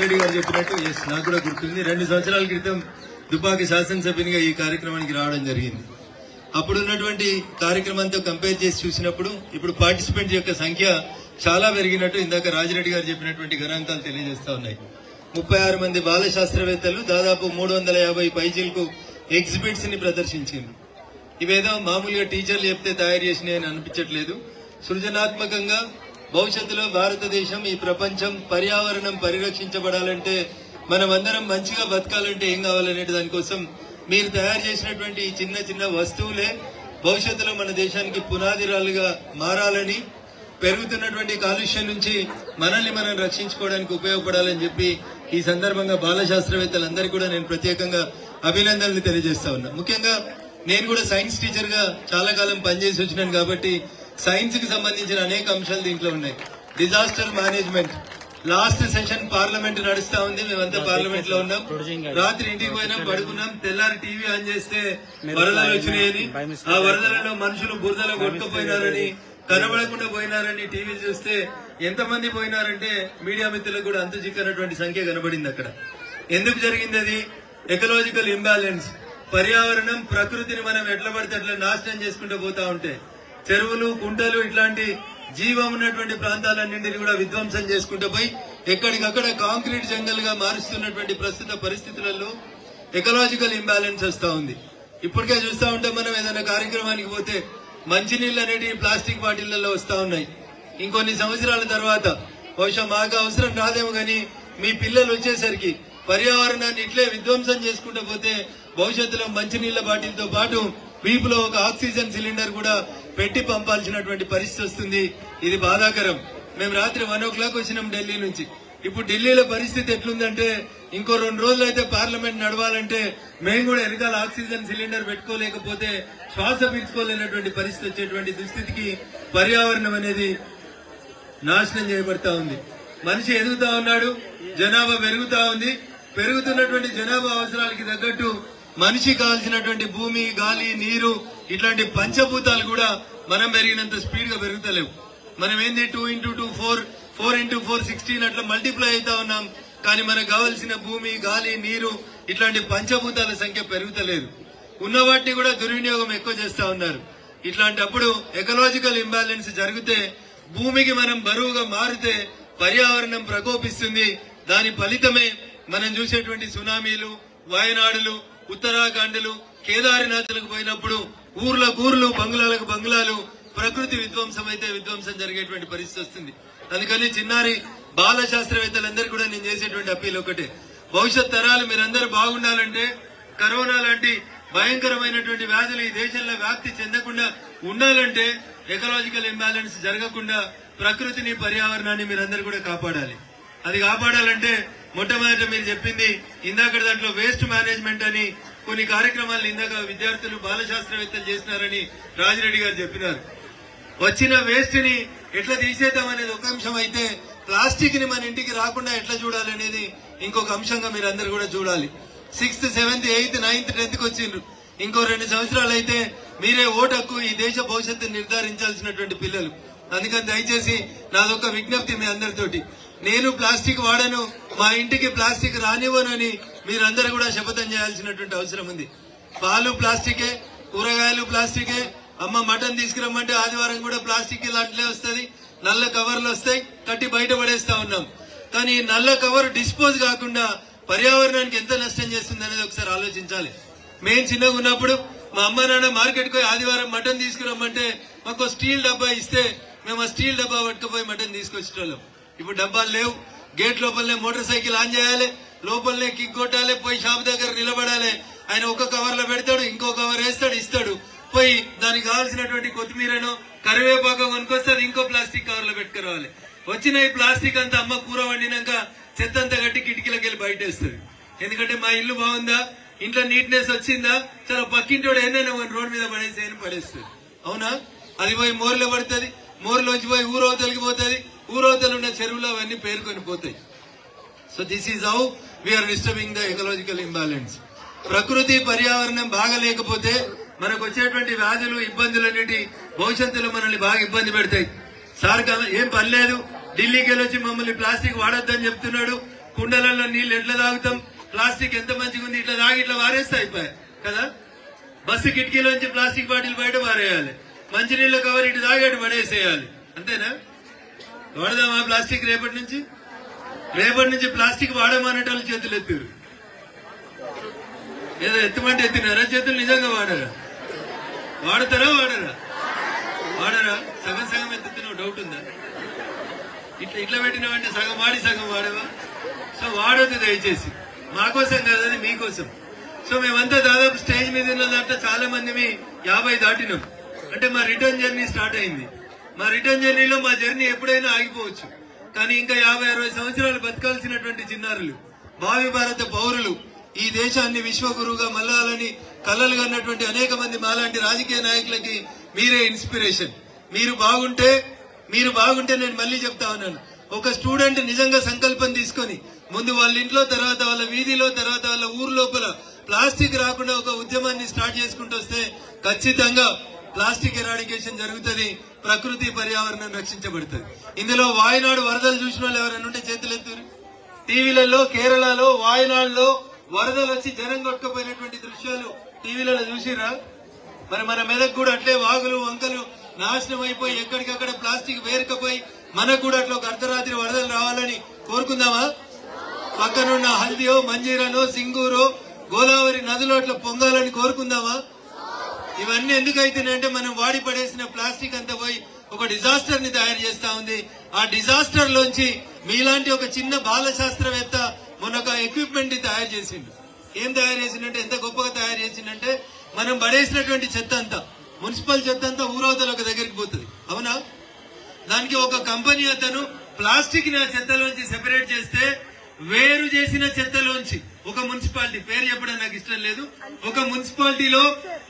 రాజిరెడ్డి గారు చెప్పినట్టు నాకు కూడా గుర్తుంది 2 సంవత్సరాల క్రితం దుబ్బాక శాసనసభ్యునిగా ఈ కార్యక్రమానికి రావడం జరిగింది. అప్పుడు ఉన్నటువంటి కార్యక్రమంతో కంపేర్ చేసి చూసినప్పుడు ఇప్పుడు పార్టిసిపెంట్స్ యొక్క సంఖ్య చాలా పెరిగినట్టు ఇందాక రాజిరెడ్డి గారు చెప్పినటువంటి గణాంకాలు తెలియజేస్తా ఉన్నాయి. 36 మంది బాల శాస్త్రవేత్తలు దాదాపు 350 పైచీలకు ఎగ్జిబిట్స్ ని ప్రదర్శించారు. ఇవేదో మామూలుగా టీచర్లు చెప్తే తయారు చేసినాయని అనిపించట్లేదు. సృజనాత్మకంగా భవిష్యత్తులో భారతదేశం, ఈ ప్రపంచం, పర్యావరణం పరిరక్షించబడాలంటే మనమందరం మంచిగా బతకాలంటే ఏం కావాలనే దానికోసం మీరు తయారు చేసినటువంటి ఈ చిన్న చిన్న వస్తువులే భవిష్యత్తులో మన దేశానికి పునాదిరాలుగా మారాలని, పెరుగుతున్నటువంటి కాలుష్యం నుంచి మనల్ని మనం రక్షించుకోవడానికి ఉపయోగపడాలని చెప్పి ఈ సందర్భంగా బాల శాస్త్రవేత్తలందరికీ కూడా నేను ప్రత్యేకంగా అభినందనలు తెలియజేస్తా ఉన్నా. ముఖ్యంగా నేను కూడా సైన్స్ టీచర్ గా చాలా కాలం పనిచేసి వచ్చినాను కాబట్టి సైన్స్ కి సంబంధించిన అనేక అంశాలు దీంట్లో ఉన్నాయి. Disaster management, last session parliament నడుస్తా ఉంది, మేమంతా పార్లమెంట్ లో ఉన్నాం. రాత్రి ఇంటికి పోయినాం, పడుకున్నాం, తెల్లారి టీవీ ఆన్ చేస్తే వరదలు వచ్చినాయని, ఆ వరదలలో మనుషులు బురదలో కొట్టుకుపోయినారని, కనబడకుండా పోయినారని టీవీ చూస్తే ఎంతమంది పోయినారంటే మీడియా మిత్రులకు కూడా అంతు చిక్కనటువంటి సంఖ్య కనబడింది. అక్కడ ఎందుకు జరిగింది? అది ఎకలాజికల్ ఇంబ్యాలెన్స్. పర్యావరణం, ప్రకృతిని మనం ఎట్లా పడితే అట్లా నాశనం చేసుకుంటూ పోతా ఉంటే చెరువులు, కుంటలు, ఇట్లాంటి జీవం ఉన్నటువంటి ప్రాంతాలన్నింటినీ కూడా విధ్వంసం చేసుకుంటూ పోయి ఎక్కడికక్కడ కాంక్రీట్ జంగల్ గా మారుస్తున్నటువంటి ప్రస్తుత పరిస్థితులలో ఎకలాజికల్ ఇంబ్యాలెన్స్ వస్తా ఉంది. ఇప్పటికే చూస్తా ఉంటే మనం ఏదైనా కార్యక్రమానికి పోతే మంచినీళ్ళు అనేవి ప్లాస్టిక్ బాటిళ్లలో వస్తా ఉన్నాయి. ఇంకొన్ని సంవత్సరాల తర్వాత బహుశా మాకు అవసరం రాదేమో కానీ మీ పిల్లలు వచ్చేసరికి పర్యావరణాన్ని ఇట్లే విధ్వంసం చేసుకుంటూ పోతే భవిష్యత్తులో మంచినీళ్ల బాటిల్తో పాటు వీపులో ఒక ఆక్సిజన్ సిలిండర్ కూడా పెట్టి పంపాల్సినటువంటి పరిస్థితి వస్తుంది. ఇది బాధాకరం. మేము రాత్రి 1 o'clock వచ్చినాం ఢిల్లీ నుంచి. ఇప్పుడు ఢిల్లీలో పరిస్థితి ఎట్లుందంటే ఇంకో 2 రోజులు అయితే పార్లమెంట్ నడవాలంటే మేము కూడా వెనకాల ఆక్సిజన్ సిలిండర్ పెట్టుకోలేకపోతే శ్వాస పీల్చుకోలేనటువంటి పరిస్థితి వచ్చేటువంటి దుస్థితికి పర్యావరణం అనేది నాశనం చేయబడతా ఉంది. మనిషి ఎదుగుతా ఉన్నాడు, జనాభా పెరుగుతా ఉంది. పెరుగుతున్నటువంటి జనాభా అవసరాలకి తగ్గట్టు మనిషి కావాల్సినటువంటి భూమి, గాలి, నీరు, ఇట్లాంటి పంచభూతాలు కూడా మనం పెరిగినంత స్పీడ్ గా పెరుగుతలేవు. మనం ఏంది 2 into 2 4, 4 into 4 16 అట్లా మల్టిప్లై అవుతా ఉన్నాం. కానీ మనకు కావాల్సిన భూమి, గాలి, నీరు, ఇట్లాంటి పంచభూతాల సంఖ్య పెరుగుతలేదు. ఉన్న వాటిని కూడా దుర్వినియోగం ఎక్కువ చేస్తా ఉన్నారు. ఇట్లాంటప్పుడు ఎకలాజికల్ ఇంబ్యాలెన్స్ జరిగితే, భూమికి మనం బరువుగా మారితే పర్యావరణం ప్రకోపిస్తుంది. దాని ఫలితమే మనం చూసేటువంటి సునామీలు, వయనాడులు, ఉత్తరాఖండ్లు, కేదార్నాథ్లకు పోయినప్పుడు ఊర్లకు ఊర్లు, బంగ్లాలకు బంగ్లాలు, ప్రకృతి విధ్వంసం అయితే విధ్వంసం జరిగేటువంటి పరిస్థితి వస్తుంది. అందుకని చిన్నారి బాల శాస్త్రవేత్తలందరూ కూడా నేను చేసేటువంటి అప్పీల్ ఒకటే, భవిష్యత్ తరాలు మీరందరూ బాగుండాలంటే, కరోనా లాంటి భయంకరమైనటువంటి వ్యాధులు ఈ దేశంలో వ్యాప్తి చెందకుండా ఉండాలంటే, ఎకలాజికల్ ఇంబ్యాలెన్స్ జరగకుండా ప్రకృతిని, పర్యావరణాన్ని మీరందరూ కూడా కాపాడాలి. అది కాపాడాలంటే మొట్టమొదట మీరు చెప్పింది ఇందాక దాంట్లో వేస్ట్ మేనేజ్మెంట్ అని కొన్ని కార్యక్రమాలు ఇందాక విద్యార్థులు, బాల శాస్త్రవేత్తలు చేస్తున్నారని రాజిరెడ్డి గారు చెప్పినారు. వచ్చిన వేస్ట్ ని ఎట్లా తీసేద్దాం అనేది ఒక అంశం అయితే, ప్లాస్టిక్ ని మన ఇంటికి రాకుండా ఎట్లా చూడాలనేది ఇంకొక అంశంగా మీరు అందరు కూడా చూడాలి. 6th, 7th, 8th, 9th, 10th వచ్చిండ్రు. ఇంకో 2 సంవత్సరాలు అయితే మీరే ఓటకు ఈ దేశ భవిష్యత్తు నిర్ధారించాల్సినటువంటి పిల్లలు. అందుకని దయచేసి నాదొక విజ్ఞప్తి మీ అందరితోటి, నేను ప్లాస్టిక్ వాడను, మా ఇంటికి ప్లాస్టిక్ రానివ్వను అని మీరందరూ కూడా శపథం చేయాల్సినటువంటి అవసరం ఉంది. పాలు ప్లాస్టికే, కూరగాయలు ప్లాస్టికే, అమ్మ మటన్ తీసుకురమ్మంటే ఆదివారం కూడా ప్లాస్టిక్ లాంటిలే వస్తుంది, నల్ల కవర్లు వస్తాయి, కట్టి బయట పడేస్తా ఉన్నాం. కానీ నల్ల కవర్ డిస్పోజ్ కాకుండా పర్యావరణానికి ఎంత నష్టం చేస్తుంది అనేది ఒకసారి ఆలోచించాలి. మేము చిన్నగా ఉన్నప్పుడు మా అమ్మ నాన్న మార్కెట్కి పోయి ఆదివారం మటన్ తీసుకురమ్మంటే మాకు స్టీల్ డబ్బా ఇస్తే మేము ఆ స్టీల్ డబ్బా పట్టుకుపోయి మటన్ తీసుకొచ్చేటోళ్ళం. ఇప్పుడు డబ్బాలు లేవు. గేట్ లోపలనే మోటార్ సైకిల్ ఆన్ చేయాలి, లోపలనే కిక్ కొట్టాలి, పోయి షాప్ దగ్గర నిలబడాలి. ఆయన ఒక కవర్ లో పెడతాడు, ఇంకో కవర్ వేస్తాడు, ఇస్తాడు. పోయి దానికి కావాల్సినటువంటి కొత్తిమీరను, కరివేపాకు కొనుక్కొస్తాడు, ఇంకో ప్లాస్టిక్ కవర్ లో పెట్టుకురావాలి. వచ్చిన ఈ ప్లాస్టిక్ అంతా అమ్మ కూర వండినాక చెత్త అంతా కట్టి కిటికీలకు వెళ్ళి బయట వేస్తుంది. ఎందుకంటే మా ఇల్లు బాగుందా, ఇంట్లో నీట్నెస్ వచ్చిందా, చాలా పక్కింటోడు ఏదైనా రోడ్ మీద పడేసేయని పడేస్తుంది. అవునా? అది పోయి మోర్లో పడుతుంది, మోర్లోంచి పోయి ఊరవతలకి పోతుంది, ఊరవతలు ఉన్న చెరువులు అవన్నీ పేరుకొని పోతాయి. So this is how we are disturbing the ecological imbalance. ప్రకృతి, పర్యావరణం బాగా లేకపోతే మనకు వచ్చేటువంటి వ్యాధులు, ఇబ్బందులన్నిటి భవిష్యత్తులో మనల్ని బాగా ఇబ్బంది పెడతాయి. సార్ ఏం పని లేదు, ఢిల్లీకి వెళ్ళొచ్చి మమ్మల్ని ప్లాస్టిక్ వాడొద్దని చెప్తున్నాడు, కుండలలో నీళ్ళు ఎట్లా తాగుతాం, ప్లాస్టిక్ ఎంత మంచిగా ఉంది, ఇట్లా తాగి ఇట్లా వారేస్తే అయిపోయాయి కదా. బస్సు కిటికీలోంచి ప్లాస్టిక్ బాటిల్ బయట పారేయాలి, మంచినీళ్ళ కవర్ ఇటు తాగి అటు పడేసేయాలి, అంతేనా? వాడదామా ప్లాస్టిక్? రేపటి నుంచి ప్లాస్టిక్ వాడమనేటోళ్ళు చేతులు ఎత్తారు. ఏదో ఎత్తమంటే ఎత్తినారా చేతులు? నిజంగా వాడరా? వాడతారా వాడరా? సగం ఎత్తుతున్నావు, డౌట్ ఉందా? ఇట్లా పెట్టినావంటే సగం వాడి సగం వాడవా? సో వాడొద్దు దయచేసి, మాకోసం కాదు, అది మీకోసం. సో మేమంతా దాదాపు స్టేజ్ మీద ఉన్న దాంట్లో చాలా మంది 50 దాటినాం. అంటే మా రిటర్న్ జర్నీ స్టార్ట్ అయింది. మా రిటర్న్ జర్నీలో మా జర్నీ ఎప్పుడైనా ఆగిపోవచ్చు, కానీ ఇంకా 50-60 సంవత్సరాలు బతకాల్సినటువంటి చిన్నారులు, భావి భారత పౌరులు, ఈ దేశాన్ని విశ్వగురువుగా మల్లాలని కలలు కన్నటువంటి అనేక మంది మాలాంటి రాజకీయ నాయకులకి మీరే ఇన్స్పిరేషన్. మీరు బాగుంటే నేను మళ్ళీ చెప్తా ఉన్నాను, ఒక స్టూడెంట్ నిజంగా సంకల్పం తీసుకొని ముందు వాళ్ళ ఇంట్లో, తర్వాత వాళ్ళ వీధిలో, తర్వాత వాళ్ళ ఊరు లోపల ప్లాస్టిక్ రాకుండా ఒక ఉద్యమాన్ని స్టార్ట్ చేసుకుంటూ వస్తే ఖచ్చితంగా ప్లాస్టిక్ ఎరాడికేషన్ జరుగుతుంది, ప్రకృతి పర్యావరణం రక్షించబడుతుంది. ఇందులో వాయనాడు వరదలు చూసిన వాళ్ళు ఎవరైనా ఉంటే చేతులెత్తురు. టీవీలలో కేరళలో వాయనాడులో వరదలు వచ్చి జనం కొట్టుకుపోయినటువంటి దృశ్యాలు టీవీలలో చూసిరా? మరి మన మెదక్ కూడా అట్లే వాగులు వంకలు నాశనం అయిపోయి ఎక్కడికక్కడ ప్లాస్టిక్ వేరుకపోయి మనకు కూడా అట్లా ఒక అర్ధరాత్రి వరదలు రావాలని కోరుకుందామా? పక్కనున్న హల్దియో, మంజీరానో, సింగూరో, గోదావరి నదిలో అట్లా పొంగాలని కోరుకుందామా? ఇవన్నీ ఎందుకు అవుతున్నాయంటే మనం వాడి పడేసిన ప్లాస్టిక్ అంతా పోయి ఒక డిజాస్టర్ ని తయారు చేస్తా ఉంది. ఆ డిజాస్టర్ లోంచి మీలాంటి ఒక చిన్న బాల శాస్త్రవేత్త మొన్న ఒక ఎక్విప్మెంట్ ని తయారు చేసిండు. ఏం తయారు చేసిందంటే, ఎంత గొప్పగా తయారు చేసిందంటే, మనం పడేసినటువంటి చెత్త అంతా, మున్సిపల్ చెత్త అంతా ఊరవతల ఒక దగ్గరికి పోతుంది, అవునా? దానికి ఒక కంపెనీ అతను ప్లాస్టిక్ ని ఆ చెత్తలోంచి సెపరేట్ చేస్తే, వేరు చేసిన చెత్తలోంచి ఒక మున్సిపాలిటీ, పేరు చెప్పడం నాకు ఇష్టం లేదు, ఒక మున్సిపాలిటీలో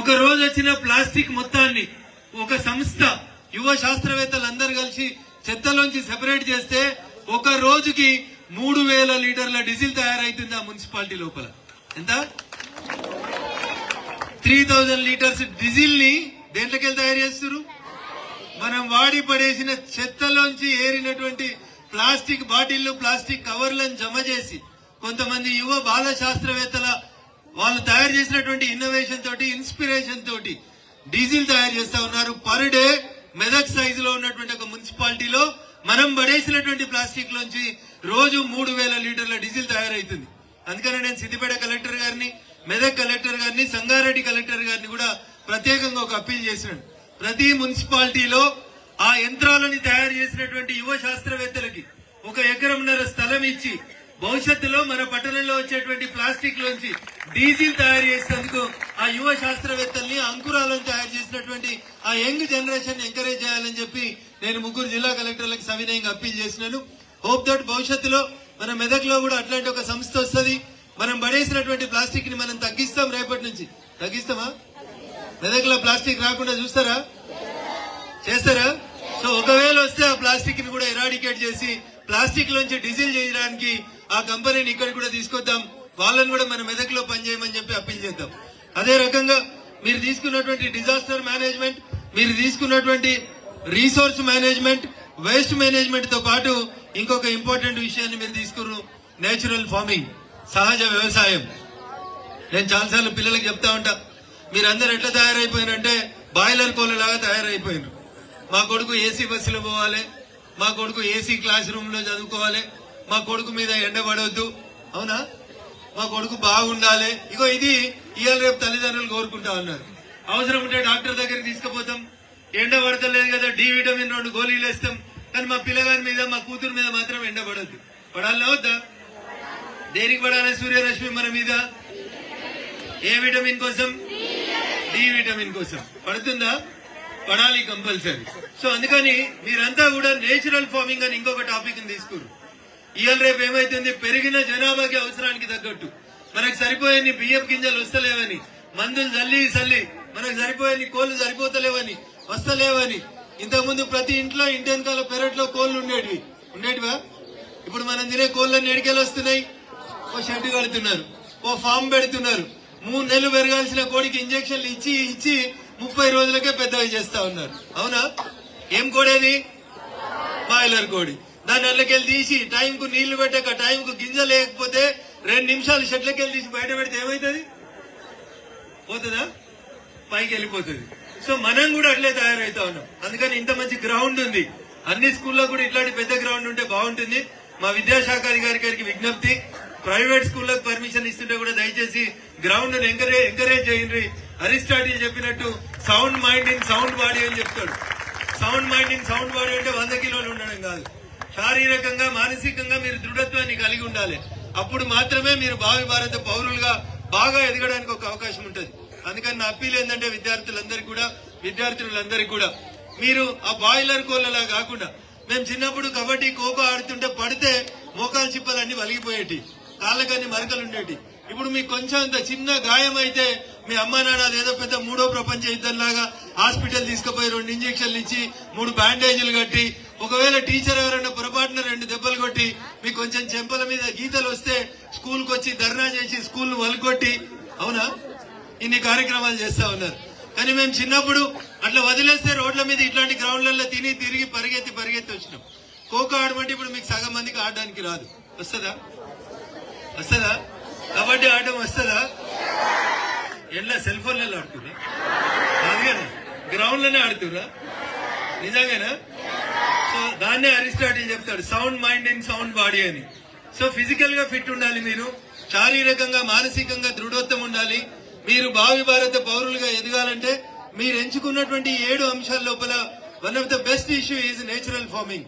ఒక రోజు వచ్చిన ప్లాస్టిక్ మొత్తాన్ని ఒక సంస్థ, యువ శాస్త్రవేత్తలందరూ కలిసి చెత్తలోంచి సెపరేట్ చేస్తే ఒక రోజుకి 3000 లీటర్ల డీజిల్ తయారైతుంది ఆ మున్సిపాలిటీ లోపల. ఎంత? 3000 లీటర్స్ డీజిల్ ని దేంట్లోకెళ్ళి తయారు చేస్తారు? మనం వాడి పడేసిన చెత్తలోంచి ఏరినటువంటి ప్లాస్టిక్ బాటిళ్లు, ప్లాస్టిక్ కవర్లను జమ చేసి కొంతమంది యువ బాల శాస్త్రవేత్తల వాళ్ళు తయారు చేసినటువంటి ఇన్నోవేషన్ తోటి, ఇన్స్పిరేషన్ తోటి డీజిల్ తయారు చేస్తా ఉన్నారు. పర్ డే మెదక్ సైజులో ఉన్నటువంటి ఒక మున్సిపాలిటీలో మనం పడేసినటువంటి ప్లాస్టిక్ లోంచి రోజు 3000 లీటర్ల డీజిల్ తయారైతుంది. అందుకని నేను సిద్దిపేట కలెక్టర్ గారిని, మెదక్ కలెక్టర్ గారిని, సంగారెడ్డి కలెక్టర్ గారిని కూడా ప్రత్యేకంగా ఒక అప్పీల్ చేసినాను. ప్రతి మున్సిపాలిటీలో ఆ యంత్రాలని తయారు చేసినటువంటి యువ శాస్త్రవేత్తలకి 1 ఎకరంన్నర స్థలం ఇచ్చి భవిష్యత్తులో మన పట్టణంలో వచ్చేటువంటి ప్లాస్టిక్ లోంచి డీజిల్ తయారు చేసేందుకు ఆ యువ శాస్త్రవేత్తల్ని, అంకురాలను తయారు చేసినటువంటి ఆ యంగ్ జనరేషన్ ఎంకరేజ్ చేయాలని చెప్పి నేను 3 జిల్లా కలెక్టర్లకు సవినయంగా అప్పీల్ చేసినాను. హోప్ దట్ భవిష్యత్తులో మన మెదక్ లో కూడా అట్లాంటి ఒక సంస్థ వస్తుంది. మనం పడేసినటువంటి ప్లాస్టిక్ ని మనం తగ్గిస్తాం. రేపటి నుంచి తగ్గిస్తామా? మెదక్ లో ప్లాస్టిక్ రాకుండా చూస్తారా? చేస్తారా? సో ఒకవేళ వస్తే ఆ ప్లాస్టిక్ ని కూడా ఎరాడికేట్ చేసి ప్లాస్టిక్ లోంచి డీజిల్ చేయడానికి ఆ కంపెనీని ఇక్కడ కూడా తీసుకొద్దాం. వాళ్ళని కూడా మన మెదక్ లో పనిచేయమని చెప్పి అప్పీల్ చేద్దాం. అదే రకంగా మీరు తీసుకున్నటువంటి డిజాస్టర్ మేనేజ్మెంట్, మీరు తీసుకున్నటువంటి రీసోర్స్ మేనేజ్మెంట్, వేస్ట్ మేనేజ్మెంట్ తో పాటు ఇంకొక ఇంపార్టెంట్ విషయాన్ని మీరు తీసుకున్నారు, నేచురల్ ఫార్మింగ్, సహజ వ్యవసాయం. నేను చాలాసార్లు పిల్లలకు చెప్తా ఉంటా, మీరందరూ ఎట్లా తయారైపోయినంటే బాయిలర్ కోళ్ళలాగా తయారైపోయినారు. మా కొడుకు ఏసీ బస్సులో పోవాలి, మా కొడుకు ఏసీ క్లాస్ రూమ్ లో చదువుకోవాలి, మా కొడుకు మీద ఎండ పడవద్దు, అవునా? మా కొడుకు బాగుండాలి. ఇగో ఇది ఇవాళ రేపు తల్లిదండ్రులు కోరుకుంటా ఉన్నారు. అవసరం ఉంటే డాక్టర్ దగ్గరికి తీసుకుపోతాం, ఎండ పడతలేదు కదా డి విటమిన్ 2 గోళీలు వేస్తాం, కానీ మా పిల్లగాని మీద, మా కూతురు మీద మాత్రం ఎండ పడద్దు. పడాలనా వద్దా? దేనికి పడాలి? సూర్యరశ్మి మన మీద ఏ విటమిన్ కోసం? డి విటమిన్ కోసం. పడుతుందా? పడాలి కంపల్సరీ. సో అందుకని మీరంతా కూడా నేచురల్ ఫార్మింగ్ అని ఇంకొక టాపిక్ ని తీసుకున్నారు. ఇవాళ రేపు ఏమైతుంది, పెరిగిన జనాభాకి అవసరానికి తగ్గట్టు మనకు సరిపోయే బియ్యం గింజలు వస్తలేవని, మందులు చల్లి మనకు సరిపోయే కోళ్లు సరిపోతలేవని, వస్తలేవని, ఇంతకుముందు ప్రతి ఇంట్లో ఇంటి వెనకాల పెరట్లో కోళ్లు ఉండేటివా? ఇప్పుడు మనం తినే కోళ్ళని ఎడికెళ్ళి వస్తున్నాయి, ఓ షెడ్ కడుతున్నారు, ఓ ఫామ్ పెడుతున్నారు. 3 నెలలు పెరగాల్సిన కోడికి ఇంజక్షన్లు ఇచ్చి 30 రోజులకే పెద్దగా చేస్తా ఉన్నారు, అవునా? ఏం కోడేది? బాయిలర్ కోడి. దాన్ని అల్లకెళ్ళి తీసి టైంకు నీళ్లు పెట్టక టైంకు గింజ లేకపోతే 2 నిమిషాలు షెట్లకెళ్ళి తీసి బయట పెడితే ఏమవుతుంది? పోతుందా? పైకి వెళ్ళిపోతుంది. సో మనం కూడా అట్లే తయారైతా ఉన్నాం. అందుకని ఇంత మంచి గ్రౌండ్ ఉంది. అన్ని స్కూల్లో కూడా ఇట్లాంటి పెద్ద గ్రౌండ్ ఉంటే బాగుంటుంది. మా విద్యాశాఖ అధికారి గారికి విజ్ఞప్తి, ప్రైవేట్ స్కూళ్లకు పర్మిషన్ ఇస్తుంటే కూడా దయచేసి గ్రౌండ్ ఎంకరేజ్ చేయండి. అరిస్టాటిల్ చెప్పినట్టు sound mind in sound body అని చెప్తాడు. Sound mind in sound body అంటే 100 కిలోలు ఉండడం కాదు, శారీరకంగా మానసికంగా మీరు దృఢత్వాన్ని కలిగి ఉండాలి. అప్పుడు మాత్రమే మీరు భావి భారత పౌరులుగా బాగా ఎదగడానికి ఒక అవకాశం ఉంటుంది. అందుకని నా అప్పీల్ ఏంటంటే విద్యార్థులందరికీ కూడా మీరు ఆ బాయిలర్ కోళ్ళలా కాకుండా, మేము చిన్నప్పుడు కబడ్డీ ఖోఖో ఆడుతుంటే పడితే మోకాలు చిప్పలన్నీ వలిగిపోయేటి, కాళ్ళకన్నీ మరకలు ఉండేటి. ఇప్పుడు మీకు కొంచెం అంత చిన్న గాయం అయితే మీ అమ్మా నాన్న అదేదో పెద్ద 3వ ప్రపంచ యుద్ధంలాగా హాస్పిటల్ తీసుకుపోయి 2 ఇంజక్షన్లు ఇచ్చి 3 బ్యాండేజీలు కట్టి, ఒకవేళ టీచర్ ఎవరైనా పొరపాటున 2 దెబ్బలు కొట్టి మీకు కొంచెం చెంపల మీద గీతలు వస్తే స్కూల్కి వచ్చి ధర్నా చేసి స్కూల్ వలుకొట్టి, అవునా, ఇన్ని కార్యక్రమాలు చేస్తా ఉన్నారు. కానీ మేము చిన్నప్పుడు అట్లా వదిలేస్తే రోడ్ల మీద ఇట్లాంటి గ్రౌండ్లలో తిరిగి పరిగెత్తి వచ్చినాం. ఖోఖో ఆడమంటే ఇప్పుడు మీకు సగం మందికి ఆడడానికి రాదు. వస్తుందా? కబడ్డీ ఆడడం వస్తుందా? ఎట్లా సెల్ ఫోన్లలో ఆడుతున్నా? కాదుగానే గ్రౌండ్ లోనే ఆడుతున్నా? నిజంగానా? సో దాన్నే అరిస్టాటిల్ చెప్తాడు, sound mind in sound body అని. సో ఫిజికల్ గా ఫిట్ ఉండాలి, మీరు శారీరకంగా మానసికంగా దృఢత్వం ఉండాలి. మీరు భావి భారత పౌరులుగా ఎదగాలంటే మీరు ఎంచుకున్నటువంటి 7 అంశాల లోపల one of the best issue is natural farming.